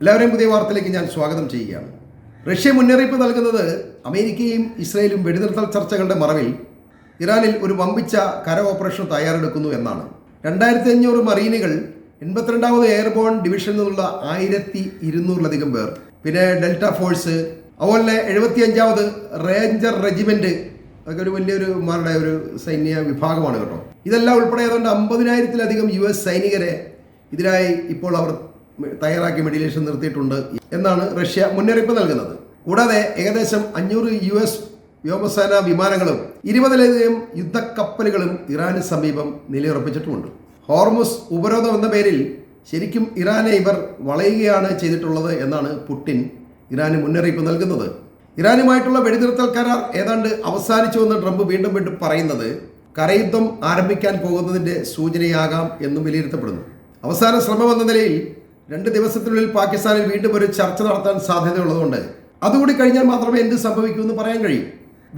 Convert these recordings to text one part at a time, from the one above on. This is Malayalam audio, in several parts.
എല്ലാവരെയും പുതിയ വാർത്തയിലേക്ക് ഞാൻ സ്വാഗതം ചെയ്യുകയാണ്. റഷ്യ മുന്നറിയിപ്പ് നൽകുന്നത് അമേരിക്കയും ഇസ്രയേലും വെടിനിർത്തൽ ചർച്ചകളുടെ മറവിൽ ഇറാനിൽ ഒരു വമ്പിച്ച കര ഓപ്പറേഷൻ തയ്യാറെടുക്കുന്നു എന്നാണ്. 2500 മറീനുകൾ, 82ാമത് എയർബോൺ ഡിവിഷനിൽ നിന്നുള്ള 1200-ലധികം പേർ, പിന്നെ ഡെൽറ്റ ഫോഴ്സ്, അതുപോലെ 75ാമത് റേഞ്ചർ റെജിമെന്റ്, അതൊക്കെ ഒരു വലിയൊരു ഒരു സൈന്യ വിഭാഗമാണ് കേട്ടോ. ഇതെല്ലാം ഉൾപ്പെടെ ഏതാണ്ട് 50,000-ലധികം US സൈനികരെ ഇതിനായി ഇപ്പോൾ അവർ തയ്യാറാക്കി മെഡിലേഷൻ നിർത്തിയിട്ടുണ്ട് എന്നാണ് റഷ്യ മുന്നറിയിപ്പ് നൽകുന്നത്. കൂടാതെ ഏകദേശം 500 US വ്യോമസേന വിമാനങ്ങളും 20-ലധികം യുദ്ധക്കപ്പലുകളും ഇറാന് സമീപം നിലയുറപ്പിച്ചിട്ടുമുണ്ട്. ഹോർമുസ് ഉപരോധം എന്ന പേരിൽ ശരിക്കും ഇറാനെ ഇവർ വളയുകയാണ് ചെയ്തിട്ടുള്ളത് എന്നാണ് പുടിൻ ഇറാന് മുന്നറിയിപ്പ് നൽകുന്നത്. ഇറാനുമായിട്ടുള്ള വെടിനിർത്തൽ കരാർ ഏതാണ്ട് അവസാനിച്ചുവെന്ന് ട്രംപ് വീണ്ടും പറയുന്നത് കരയുദ്ധം ആരംഭിക്കാൻ പോകുന്നതിൻ്റെ സൂചനയാകാം എന്നും വിലയിരുത്തപ്പെടുന്നു. അവസാന ശ്രമം എന്ന നിലയിൽ 2 ദിവസത്തിനുള്ളിൽ പാകിസ്ഥാനിൽ വീണ്ടും ഒരു ചർച്ച നടത്താൻ സാധ്യതയുള്ളതുകൊണ്ട് അതുകൂടി കഴിഞ്ഞാൽ മാത്രമേ എന്ത് സംഭവിക്കുമെന്ന് പറയാൻ കഴിയും.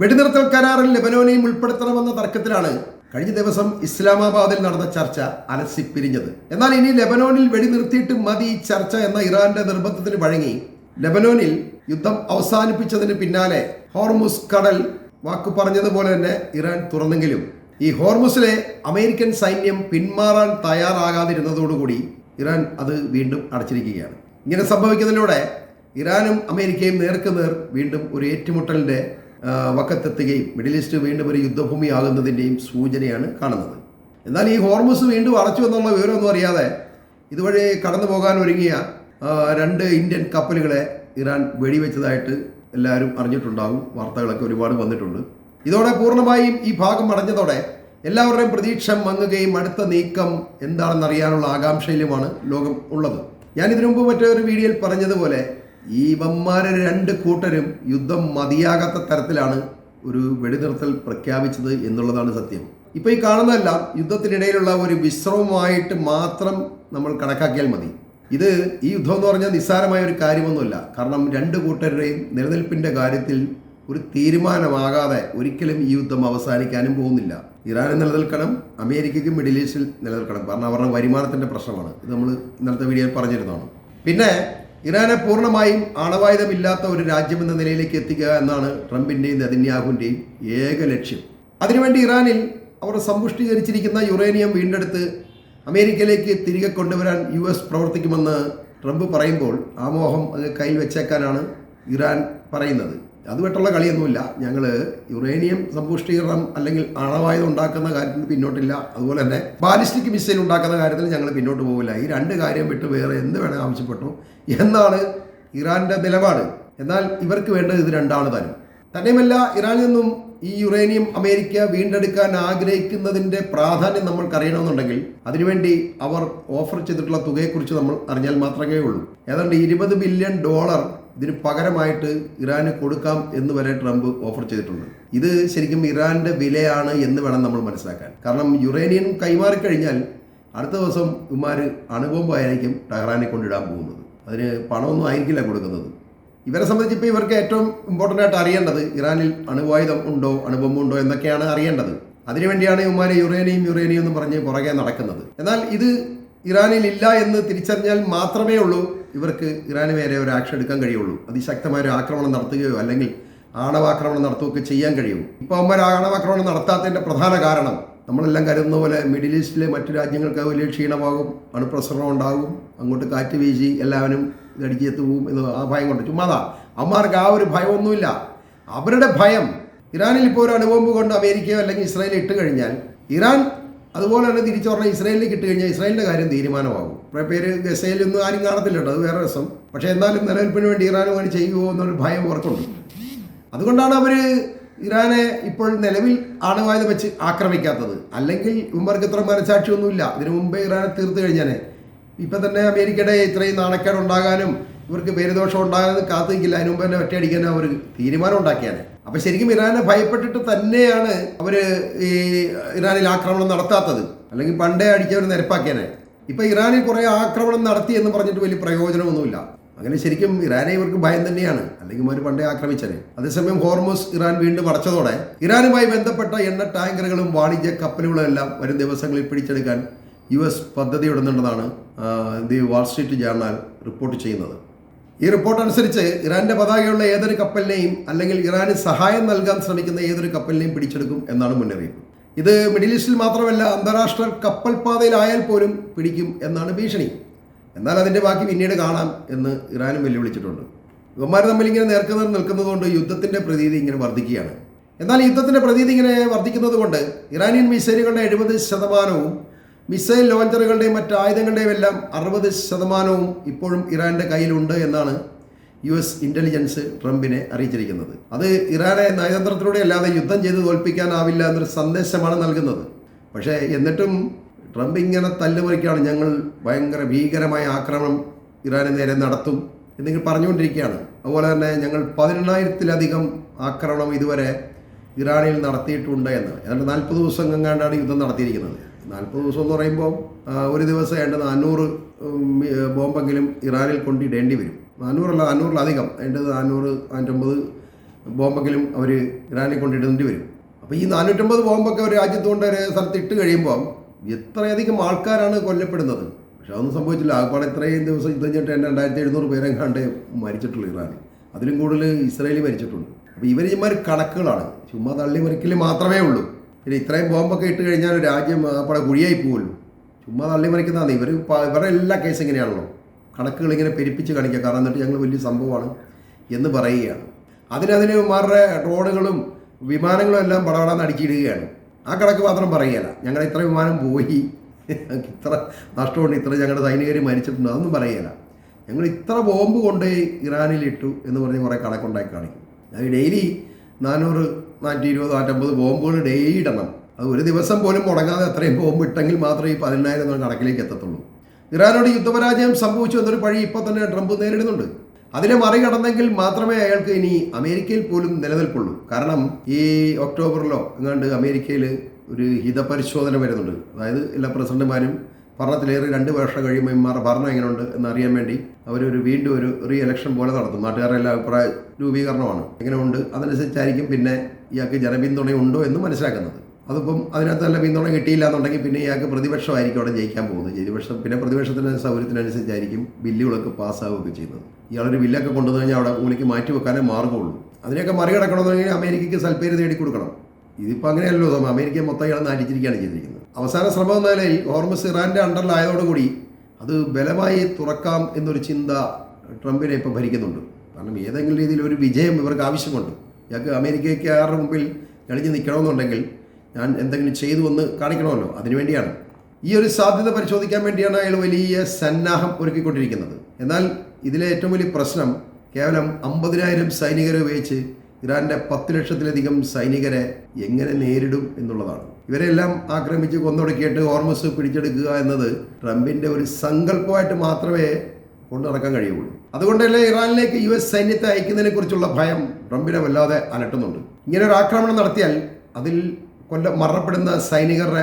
വെടിനിർത്തൽ കരാറിൽ ലെബനോനെയും ഉൾപ്പെടുത്തണമെന്ന തർക്കത്തിലാണ് കഴിഞ്ഞ ദിവസം ഇസ്ലാമാബാദിൽ നടന്ന ചർച്ച അലസിപ്പിരിഞ്ഞത്. എന്നാൽ ഇനി ലെബനോനിൽ വെടിനിർത്തിയിട്ട് മതി ചർച്ച എന്ന ഇറാന്റെ നിർബന്ധത്തിന് വഴങ്ങി ലെബനോനിൽ യുദ്ധം അവസാനിപ്പിച്ചതിന് പിന്നാലെ ഹോർമുസ് കടൽ വാക്കു പറഞ്ഞതുപോലെ തന്നെ ഇറാൻ തുറന്നെങ്കിലും ഈ ഹോർമുസിലെ അമേരിക്കൻ സൈന്യം പിന്മാറാൻ തയ്യാറാകാതിരുന്നതോടുകൂടി ഇറാൻ അത് വീണ്ടും അടച്ചിരിക്കുകയാണ്. ഇങ്ങനെ സംഭവിക്കുന്നതിലൂടെ ഇറാനും അമേരിക്കയും നേർക്കുനേർ വീണ്ടും ഒരു ഏറ്റുമുട്ടലിൻ്റെ വക്കത്തെത്തുകയും മിഡിൽ ഈസ്റ്റ് വീണ്ടും ഒരു യുദ്ധഭൂമിയാകുന്നതിൻ്റെയും സൂചനയാണ് കാണുന്നത്. എന്നാൽ ഈ ഹോർമുസ് വീണ്ടും അടച്ചു എന്നുള്ള വിവരമൊന്നും അറിയാതെ ഇതുവഴി കടന്നു പോകാൻ ഒരുങ്ങിയ 2 ഇന്ത്യൻ കപ്പലുകളെ ഇറാൻ വെടിവെച്ചതായിട്ട് എല്ലാവരും അറിഞ്ഞിട്ടുണ്ടാകും. വാർത്തകളൊക്കെ ഒരുപാട് വന്നിട്ടുണ്ട്. ഇതോടെ പൂർണ്ണമായും ഈ ഭാഗം അടഞ്ഞതോടെ എല്ലാവരുടെയും പ്രതീക്ഷ മങ്ങുകയും അടുത്ത നീക്കം എന്താണെന്നറിയാനുള്ള ആകാംക്ഷയിലുമാണ് ലോകം ഉള്ളത്. ഞാൻ ഇതിനു മുമ്പ് മറ്റൊരു വീഡിയോയിൽ പറഞ്ഞതുപോലെ ഈ വന്മാരെ 2 കൂട്ടരും യുദ്ധം മതിയാകാത്ത തരത്തിലാണ് ഒരു വെടിനിർത്തൽ പ്രഖ്യാപിച്ചത് എന്നുള്ളതാണ് സത്യം. ഇപ്പോൾ ഈ കാണുന്നതെല്ലാം യുദ്ധത്തിനിടയിലുള്ള ഒരു വിശ്രമമായിട്ട് മാത്രം നമ്മൾ കണക്കാക്കിയാൽ മതി. ഈ യുദ്ധം എന്ന് പറഞ്ഞാൽ നിസ്സാരമായ ഒരു കാര്യമൊന്നുമല്ല. കാരണം 2 കൂട്ടരുടെയും നിലനിൽപ്പിൻ്റെ കാര്യത്തിൽ ഒരു തീരുമാനമാകാതെ ഒരിക്കലും ഈ യുദ്ധം അവസാനിക്കാനും പോകുന്നില്ല. ഇറാന് നിലനിൽക്കണം, അമേരിക്കയ്ക്ക് മിഡിൽ ഈസ്റ്റിൽ നിലനിൽക്കണം. കാരണം അവരുടെ വരുമാനത്തിൻ്റെ പ്രശ്നമാണ്. ഇത് നമ്മൾ ഇന്നലത്തെ വീഡിയോയിൽ പറഞ്ഞിരുന്നതാണ്. പിന്നെ ഇറാനെ പൂർണ്ണമായും ആണവായുധമില്ലാത്ത ഒരു രാജ്യമെന്ന നിലയിലേക്ക് എത്തിക്കുക എന്നാണ് ട്രംപിൻ്റെയും നെതന്യാഹുവിൻ്റെയും ഏക ലക്ഷ്യം. അതിനുവേണ്ടി ഇറാനിൽ അവർ സമ്പുഷ്ടീകരിച്ചിരിക്കുന്ന യുറേനിയം വീണ്ടെടുത്ത് അമേരിക്കയിലേക്ക് തിരികെ കൊണ്ടുവരാൻ US പ്രവർത്തിക്കുമെന്ന് ട്രംപ് പറയുമ്പോൾ ആ മോഹം അത് കയ്യിൽ വെച്ചേക്കാനാണ് ഇറാൻ പറയുന്നത്. അതുമായിട്ടുള്ള കളിയൊന്നുമില്ല. ഞങ്ങൾ യുറേനിയം സമ്പുഷ്ടീകരണം അല്ലെങ്കിൽ ആണവായുധം ഉണ്ടാക്കുന്ന കാര്യത്തിൽ പിന്നോട്ടില്ല. അതുപോലെ തന്നെ ബാലിസ്റ്റിക് മിസൈൽ ഉണ്ടാക്കുന്ന കാര്യത്തിൽ ഞങ്ങൾ പിന്നോട്ട് പോകില്ല. ഈ 2 കാര്യം വിട്ട് വേറെ എന്ത് വേണേൽ ആവശ്യപ്പെട്ടു എന്നാണ് ഇറാൻ്റെ നിലപാട്. എന്നാൽ ഇവർക്ക് വേണ്ടത് ഇത് 2ആണ് താനും. തന്നെയുമല്ല, ഇറാനിൽ നിന്നും ഈ യുറേനിയം അമേരിക്ക വീണ്ടെടുക്കാൻ ആഗ്രഹിക്കുന്നതിൻ്റെ പ്രാധാന്യം നമ്മൾക്കറിയണമെന്നുണ്ടെങ്കിൽ അതിനുവേണ്ടി അവർ ഓഫർ ചെയ്തിട്ടുള്ള തുകയെക്കുറിച്ച് നമ്മൾ അറിഞ്ഞാൽ മാത്രമേ ഉള്ളൂ. ഏതാണ്ട് $20 ബില്യൺ ഇതിന് പകരമായിട്ട് ഇറാന് കൊടുക്കാം എന്ന് വരെ ട്രംപ് ഓഫർ ചെയ്തിട്ടുണ്ട്. ഇത് ശരിക്കും ഇറാന്റെ വിലയാണ് എന്ന് വേണം നമ്മൾ മനസ്സിലാക്കാൻ. കാരണം യുറേനിയം കൈമാറിക്കഴിഞ്ഞാൽ അടുത്ത ദിവസം ഇവന്മാർ അണുബോംബായിരിക്കും ടെഹ്റാനെ കൊണ്ടിടാൻ പോകുന്നത്. അതിന് പണമൊന്നും ആയിരിക്കില്ല കൊടുക്കുന്നത്. ഇവരെ സംബന്ധിച്ച് ഇപ്പോൾ ഇവർക്ക് ഏറ്റവും ഇമ്പോർട്ടൻ്റ് ആയിട്ട് അറിയേണ്ടത് ഇറാനിൽ അണുവായുധം ഉണ്ടോ, അണുബോംബ് ഉണ്ടോ എന്നൊക്കെയാണ് അറിയേണ്ടത്. അതിനുവേണ്ടിയാണ് ഇവന്മാർ യുറേനിയം എന്ന് പറഞ്ഞ് പുറകെ നടക്കുന്നത്. എന്നാൽ ഇത് ഇറാനിൽ ഇല്ല എന്ന് തിരിച്ചറിഞ്ഞാൽ മാത്രമേ ഉള്ളൂ ഇവർക്ക് ഇറാന് നേരെ ഒരു ആക്ഷൻ എടുക്കാൻ കഴിയുള്ളൂ. അതിശക്തമായ ഒരു ആക്രമണം നടത്തുകയോ അല്ലെങ്കിൽ ആണവാക്രമണം നടത്തുകയൊക്കെ ചെയ്യാൻ കഴിയും. ഇപ്പോൾ അവന്മാർ ആണവാക്രമണം നടത്താത്തതിൻ്റെ പ്രധാന കാരണം നമ്മളെല്ലാം കരുതുന്ന പോലെ മിഡിൽ ഈസ്റ്റിലെ മറ്റു രാജ്യങ്ങൾക്ക് വലിയ ക്ഷീണമാകും, അണുപ്രസരണം ഉണ്ടാകും, അങ്ങോട്ട് കാറ്റ് വീശി എല്ലാവരും ഇതടിച്ചെത്തു പോവും എന്ന് ആ ഭയം കൊണ്ട്. ചുമ്മാതാ, അവന്മാർക്ക് ആ ഒരു ഭയമൊന്നുമില്ല. അവരുടെ ഭയം ഇറാനിൽ ഇപ്പോൾ ഒരു അണുബോംബ് കൊണ്ട് അമേരിക്കയോ അല്ലെങ്കിൽ ഇസ്രായേൽ ഇട്ട് കഴിഞ്ഞാൽ ഇറാൻ അതുപോലെ തന്നെ തിരിച്ചു പറഞ്ഞാൽ ഇസ്രായേലിലേക്ക് ഇട്ട് കഴിഞ്ഞാൽ ഇസ്രായേലിൻ്റെ കാര്യം തീരുമാനമാകും. കുറേ പേര് ഗസയിലൊന്നും ആരും കാണത്തില്ല കേട്ടോ, അത് വേറെ രസം. പക്ഷേ എന്നാലും നിലനിൽപ്പിന് വേണ്ടി ഇറാനും അങ്ങനെ ചെയ്യുമോ എന്നൊരു ഭയം അവർക്കുണ്ട്. അതുകൊണ്ടാണ് അവർ ഇറാനെ ഇപ്പോൾ നിലവിൽ ആണവായുധം വെച്ച് ആക്രമിക്കാത്തത്. അല്ലെങ്കിൽ ഇവർക്ക് ഇത്ര മനസാക്ഷിയൊന്നുമില്ല. ഇതിനു മുമ്പേ ഇറാനെ തീർത്ത് കഴിഞ്ഞാൽ ഇപ്പം തന്നെ അമേരിക്കയുടെ ഇത്രയും നാണക്കേട് ഉണ്ടാകാനും ഇവർക്ക് പേരുദോഷം ഉണ്ടാകാനും കാത്തു നിൽക്കില്ല. അതിന് മുമ്പ് തന്നെ ഒറ്റയടിക്കാനും അവർ തീരുമാനം ഉണ്ടാക്കിയാണ്. അപ്പം ശരിക്കും ഇറാനെ ഭയപ്പെട്ടിട്ട് തന്നെയാണ് അവർ ഈ ഇറാനിൽ ആക്രമണം നടത്താത്തത്. അല്ലെങ്കിൽ പണ്ടേ അടിച്ചവർ നിരപ്പാക്കിയാനെ. ഇപ്പം ഇറാനിൽ കുറേ ആക്രമണം നടത്തി എന്ന് പറഞ്ഞിട്ട് വലിയ പ്രയോജനമൊന്നുമില്ല. അങ്ങനെ ശരിക്കും ഇറാനെ ഇവർക്ക് ഭയം തന്നെയാണ്, അല്ലെങ്കിൽ അവർ പണ്ടേ ആക്രമിച്ചത്. അതേസമയം ഹോർമുസ് ഇറാൻ വീണ്ടും അടച്ചതോടെ ഇറാനുമായി ബന്ധപ്പെട്ട എണ്ണ ടാങ്കറുകളും വാണിജ്യ കപ്പലുകളും എല്ലാം വരും ദിവസങ്ങളിൽ പിടിച്ചെടുക്കാൻ US പദ്ധതിയിടുന്നുണ്ടെന്നാണ് the wall street journal report ചെയ്യുന്നത്. ഈ റിപ്പോർട്ട് അനുസരിച്ച് ഇറാന്റെ പതാകയുള്ള ഏതൊരു കപ്പലിനെയും അല്ലെങ്കിൽ ഇറാന് സഹായം നൽകാൻ ശ്രമിക്കുന്ന ഏതൊരു കപ്പലിനെയും പിടിച്ചെടുക്കും എന്നാണ് മുന്നറിയിപ്പ്. ഇത് മിഡിൽ ഈസ്റ്റിൽ മാത്രമല്ല അന്താരാഷ്ട്ര കപ്പൽ പാതയിലായാൽ പോലും പിടിക്കും എന്നാണ് ഭീഷണി. എന്നാൽ അതിൻ്റെ ബാക്കി പിന്നീട് കാണാം എന്ന് ഇറാനും വെല്ലുവിളിച്ചിട്ടുണ്ട്. ഇവന്മാർ തമ്മിൽ ഇങ്ങനെ നേർക്കുനേർ നിൽക്കുന്നതുകൊണ്ട് യുദ്ധത്തിൻ്റെ പ്രതീതി ഇങ്ങനെ വർദ്ധിക്കുകയാണ്. എന്നാൽ യുദ്ധത്തിൻ്റെ പ്രതീതി ഇങ്ങനെ വർദ്ധിക്കുന്നത് കൊണ്ട് ഇറാനിയൻ മിസൈലുകളുടെ 70%, മിസൈൽ ലോഞ്ചറുകളുടെയും മറ്റ് ആയുധങ്ങളുടെയും എല്ലാം 60% ഇപ്പോഴും ഇറാൻ്റെ കയ്യിലുണ്ട് എന്നാണ് US ഇൻ്റലിജൻസ് ട്രംപിനെ അറിയിച്ചിരിക്കുന്നത്. അത് ഇറാനെ നയതന്ത്രത്തിലൂടെ അല്ലാതെ യുദ്ധം ചെയ്ത് തോൽപ്പിക്കാനാവില്ല എന്നൊരു സന്ദേശമാണ് നൽകുന്നത്. പക്ഷേ എന്നിട്ടും ട്രംപ് ഇങ്ങനെ തല്ലുമറിക്കുകയാണ്. ഞങ്ങൾ ഭയങ്കര ഭീകരമായ ആക്രമണം ഇറാന് നേരെ നടത്തും എന്നിങ്ങനെ പറഞ്ഞുകൊണ്ടിരിക്കുകയാണ്. അതുപോലെ തന്നെ ഞങ്ങൾ 18,000-ലധികം ആക്രമണം ഇതുവരെ ഇറാനിൽ നടത്തിയിട്ടുണ്ട് എന്ന്. ഏതാണ്ട് 40 ദിവസം എങ്ങാണ്ടാണ് യുദ്ധം നടത്തിയിരിക്കുന്നത്. 40 ദിവസം എന്ന് പറയുമ്പോൾ ഒരു ദിവസം 400 ബോംബെങ്കിലും ഇറാനിൽ കൊണ്ടിടേണ്ടി വരും. 400-ലധികം 450 ബോംബെങ്കിലും അവർ ഇറാനിൽ കൊണ്ടിടേണ്ടി വരും. അപ്പോൾ ഈ 450 ബോംബൊക്കെ ഒരു രാജ്യത്തുകൊണ്ട് ഒരു സ്ഥലത്ത് ഇട്ട് കഴിയുമ്പോൾ എത്രയധികം ആൾക്കാരാണ് കൊല്ലപ്പെടുന്നത്. പക്ഷെ അതൊന്നും സംഭവിച്ചില്ല. ആകപ്പാടെ ഇത്രയും ദിവസം യുദ്ധം ചെയ്തിട്ട് 2700 പേരെങ്ങാണ്ട് മരിച്ചിട്ടുള്ളൂ ഇറാനിൽ. അതിലും കൂടുതൽ ഇസ്രായേൽ മരിച്ചിട്ടുണ്ട്. അപ്പോൾ ഇവർ കണക്കുകളാണ്, ചുമ്മാ തള്ളി മറിക്കൽ മാത്രമേ ഉള്ളൂ. പിന്നെ ഇത്രയും ബോംബൊക്കെ ഇട്ട് കഴിഞ്ഞാൽ രാജ്യം അവിടെ കുഴിയായി പോകുമല്ലോ. ചുമ്മാ തള്ളി മറിക്കുന്നതാണ് ഇവരുടെ എല്ലാ കേസ് ഇങ്ങനെയാണല്ലോ. കണക്കുകൾ ഇങ്ങനെ പെരുപ്പിച്ച് കാണിക്കുക. കാരണം എന്നിട്ട് ഞങ്ങൾ വലിയ സംഭവമാണ് എന്ന് പറയുകയാണ്. അതിനവന്മാരുടെ ഡ്രോണുകളും വിമാനങ്ങളും എല്ലാം പടപടാന്ന് അടുക്കിയിടുകയാണ്. ആ കണക്ക് മാത്രം പറയുകയല്ല. ഞങ്ങൾ ഇത്ര വിമാനം പോയി, ഇത്ര നഷ്ടമുണ്ട്, ഇത്ര ഞങ്ങളുടെ സൈനികർ മരിച്ചിട്ടുണ്ട്, അതൊന്നും പറയുകയല്ല. ഞങ്ങൾ ഇത്ര ബോംബ് കൊണ്ട് ഇറാനിലിട്ടു എന്ന് പറഞ്ഞ് കുറേ കണക്കുണ്ടാക്കി കാണിക്കും. അത് ഡെയിലി 400, 420, 450 ബോംബുകൾ ഡെയിലി ഇടണം. അത് ഒരു ദിവസം പോലും മുടങ്ങാതെ അത്രയും ബോംബ് ഇട്ടെങ്കിൽ മാത്രമേ ഈ 10,000 എന്ന കണക്കിലേക്ക് എത്തത്തുള്ളൂ. ഇറാനോട് യുദ്ധപരാജയം സംഭവിച്ചു എന്നൊരു പഴി ഇപ്പോൾ തന്നെ ട്രംപ് നേരിടുന്നുണ്ട്. അതിനെ മറികടന്നെങ്കിൽ മാത്രമേ അയാൾക്ക് ഇനി അമേരിക്കയിൽ പോലും നിലനിൽപ്പുള്ളൂ. കാരണം ഈ ഒക്ടോബറിലോ എങ്ങാണ്ട് അമേരിക്കയിൽ ഒരു ഹിതപരിശോധന വരുന്നുണ്ട്. അതായത് എല്ലാ പ്രസിഡന്റുമാരും ഭരണത്തിലേറി 2 വർഷം കഴിയുമ്പോൾ ഇമാരുടെ ഭരണം എങ്ങനെയുണ്ട് എന്നറിയാൻ വേണ്ടി അവരൊരു വീണ്ടും ഒരു റീ ഇലക്ഷൻ പോലെ നടത്തും. നാട്ടുകാരുടെ എല്ലാ അഭിപ്രായ രൂപീകരണമാണ്. എങ്ങനെയുണ്ട് അതനുസരിച്ചായിരിക്കും പിന്നെ ഇയാൾക്ക് ജനപിന്തുണയുണ്ടോ എന്ന് മനസ്സിലാക്കുന്നത്. അതിപ്പം അതിനകത്ത് നല്ല പിന്തുണ കിട്ടിയില്ല എന്നുണ്ടെങ്കിൽ പിന്നെ ഇയാൾക്ക് പ്രതിപക്ഷമായിരിക്കും അവിടെ ജയിക്കാൻ പോകുന്നത്. പിന്നെ പ്രതിപക്ഷത്തിൻ്റെ സൗകര്യത്തിനനുസരിച്ചായിരിക്കും ബില്ലുകളൊക്കെ പാസ്സാവുകയൊക്കെ ചെയ്യുന്നത്. ഇയാളൊരു ബില്ലൊക്കെ കൊണ്ടുവന്നു കഴിഞ്ഞാൽ അവിടെ മൂലയ്ക്ക് മാറ്റി വെക്കാനേ മാർഗമുള്ളൂ. അതിനെയൊക്കെ മറികടക്കണമെന്നുണ്ടെങ്കിൽ അമേരിക്കയ്ക്ക് സൽപ്പേര് നേടിക്കൊടുക്കണം. ഇതിപ്പോൾ അങ്ങനെയല്ലോ. അമേരിക്ക മൊത്തം ഇയാൾ നാറ്റിച്ചിരിക്കുകയാണ് ചെയ്തിരിക്കുന്നത്. അവസാന ശ്രമം എന്ന നിലയിൽ ഹോർമസ് ഇറാൻ്റെ അണ്ടറിലായതോടുകൂടി അത് ബലമായി തുറക്കാം എന്നൊരു ചിന്ത ട്രംപിനെ ഇപ്പോൾ ഭരിക്കുന്നുണ്ട്. കാരണം ഏതെങ്കിലും രീതിയിൽ ഒരു വിജയം ഇവർക്ക് ആവശ്യമുണ്ട്. ഇയാൾക്ക് അമേരിക്കയ്ക്കാരുടെ മുമ്പിൽ ഞെളിഞ്ഞ് നിൽക്കണമെന്നുണ്ടെങ്കിൽ ഞാൻ എന്തെങ്കിലും ചെയ്തു എന്ന് കാണിക്കണമല്ലോ. അതിനുവേണ്ടിയാണ് ഈ ഒരു സാധ്യത പരിശോധിക്കാൻ വേണ്ടിയാണ് അയാൾ വലിയ സന്നാഹം ഒരുക്കിക്കൊണ്ടിരിക്കുന്നത്. എന്നാൽ ഇതിലെ ഏറ്റവും വലിയ പ്രശ്നം കേവലം 50,000 സൈനികരെ ഉപയോഗിച്ച് ഇറാൻ്റെ 10 ലക്ഷത്തിലധികം സൈനികരെ എങ്ങനെ നേരിടും എന്നുള്ളതാണ്. ഇവരെല്ലാം ആക്രമിച്ച് കൊന്നൊടുക്കിയിട്ട് ഹോർമസ് പിടിച്ചെടുക്കുക എന്നത് ട്രംപിൻ്റെ ഒരു സങ്കല്പമായിട്ട് മാത്രമേ കൊണ്ടു നടക്കാൻ കഴിയുള്ളൂ. അതുകൊണ്ടല്ലേ ഇറാനിലേക്ക് US സൈന്യത്തെ അയക്കുന്നതിനെ കുറിച്ചുള്ള ഭയം ട്രംപിനെ വല്ലാതെ അലട്ടുന്നുണ്ട്. ഇങ്ങനെ ഒരു ആക്രമണം നടത്തിയാൽ അതിൽ മരണപ്പെടുന്ന സൈനികരുടെ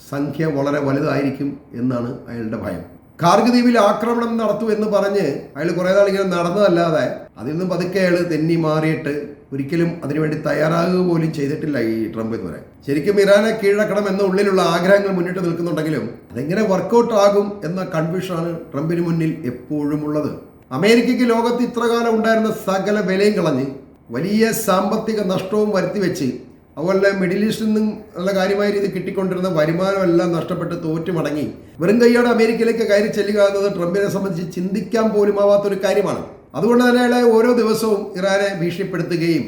സംഖ്യ വളരെ വലുതായിരിക്കും എന്നാണ് അയാളുടെ ഭയം. കാർഗിൽ ദ്വീപിൽ ആക്രമണം നടത്തൂ എന്ന് പറഞ്ഞ് അയാൾ കുറേ നാൾ ഇങ്ങനെ നടന്നതല്ലാതെ അതിൽ നിന്നും പതുക്കെ അയാൾ തെന്നി മാറിയിട്ട് ഒരിക്കലും അതിനുവേണ്ടി തയ്യാറാകുക പോലും ചെയ്തിട്ടില്ല ഈ ട്രംപ് ഇതുവരെ. ശരിക്കും ഇറാനെ കീഴടക്കണം എന്ന ഉള്ളിലുള്ള ആഗ്രഹങ്ങൾ മുന്നിട്ട് നിൽക്കുന്നുണ്ടെങ്കിലും അതെങ്ങനെ വർക്കൗട്ട് ആകും എന്ന കൺഫ്യൂഷനാണ് ട്രംപിന് മുന്നിൽ എപ്പോഴും ഉള്ളത്. അമേരിക്കയ്ക്ക് ലോകത്ത് ഇത്രകാലം ഉണ്ടായിരുന്ന സകല വിലയും കളഞ്ഞ് വലിയ സാമ്പത്തിക നഷ്ടവും വരുത്തിവെച്ച് അതുപോലെ മിഡിൽ ഈസ്റ്റിൽ നിന്നും നല്ല കാര്യമായ രീതി കിട്ടിക്കൊണ്ടിരുന്ന വരുമാനമെല്ലാം നഷ്ടപ്പെട്ട് തോറ്റു മടങ്ങി വെറും കൈയോടെ അമേരിക്കയിലേക്ക് കയറി ചെല്ലുക എന്നത് ട്രംപിനെ സംബന്ധിച്ച് ചിന്തിക്കാൻ പോലും ആവാത്തൊരു കാര്യമാണ്. അതുകൊണ്ട് തന്നെ അയാളെ ഓരോ ദിവസവും ഇറാനെ ഭീഷണിപ്പെടുത്തുകയും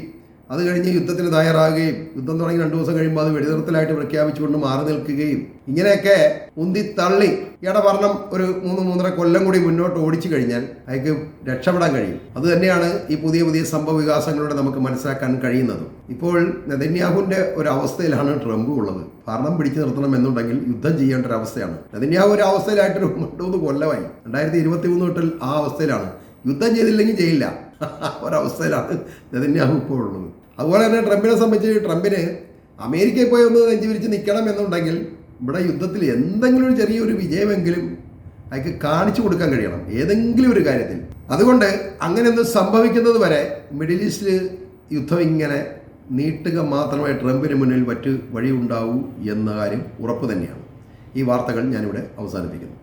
അത് കഴിഞ്ഞ് യുദ്ധത്തിന് തയ്യാറാകുകയും യുദ്ധം തുടങ്ങി 2 ദിവസം കഴിയുമ്പോൾ അത് വെടിനിർത്തലായിട്ട് പ്രഖ്യാപിച്ചുകൊണ്ട് മാറി നിൽക്കുകയും ഇങ്ങനെയൊക്കെ ഉന്തി തള്ളി ഇയാളുടെ ഭരണം ഒരു 3-3.5 കൊല്ലം കൂടി മുന്നോട്ട് ഓടിച്ചു കഴിഞ്ഞാൽ അയാൾക്ക് രക്ഷപ്പെടാൻ കഴിയും. അതുതന്നെയാണ് ഈ പുതിയ സംഭവ വികാസങ്ങളിലൂടെ നമുക്ക് മനസ്സിലാക്കാൻ കഴിയുന്നത്. ഇപ്പോൾ നെതന്യാഹുവിൻ്റെ ഒരു അവസ്ഥയിലാണ് ട്രംപ് ഉള്ളത്. ഭരണം പിടിച്ചു നിർത്തണം എന്നുണ്ടെങ്കിൽ യുദ്ധം ചെയ്യേണ്ട ഒരു അവസ്ഥയാണ്. നെതന്യാഹു ഒരു അവസ്ഥയിലായിട്ടൊരു 3 കൊല്ലമായി 2023 തൊട്ടിൽ ആ അവസ്ഥയിലാണ്. യുദ്ധം ചെയ്തില്ലെങ്കിൽ ചെയ്യില്ല ഒരവസ്ഥയിലാണ് നെതന്യാഹു ഇപ്പോൾ ഉള്ളത്. അതുപോലെ തന്നെ ട്രംപിനെ സംബന്ധിച്ച് ട്രംപിന് അമേരിക്കയിൽ പോയി ഒന്ന് നെഞ്ചു വിരിച്ച് നിൽക്കണം എന്നുണ്ടെങ്കിൽ ഇവിടെ യുദ്ധത്തിൽ എന്തെങ്കിലും ഒരു ചെറിയൊരു വിജയമെങ്കിലും അയാൾക്ക് കാണിച്ചു കൊടുക്കാൻ കഴിയണം ഏതെങ്കിലും ഒരു കാര്യത്തിൽ. അതുകൊണ്ട് അങ്ങനെയൊന്നും സംഭവിക്കുന്നത് വരെ മിഡിൽ ഈസ്റ്റിൽ യുദ്ധം ഇങ്ങനെ നീട്ടുക മാത്രമേ ട്രംപിന് മുന്നിൽ മറ്റ് വഴിയുണ്ടാവൂ എന്ന കാര്യം ഉറപ്പ് തന്നെയാണ്. ഈ വാർത്തകൾ ഞാനിവിടെ അവസാനിപ്പിക്കുന്നു.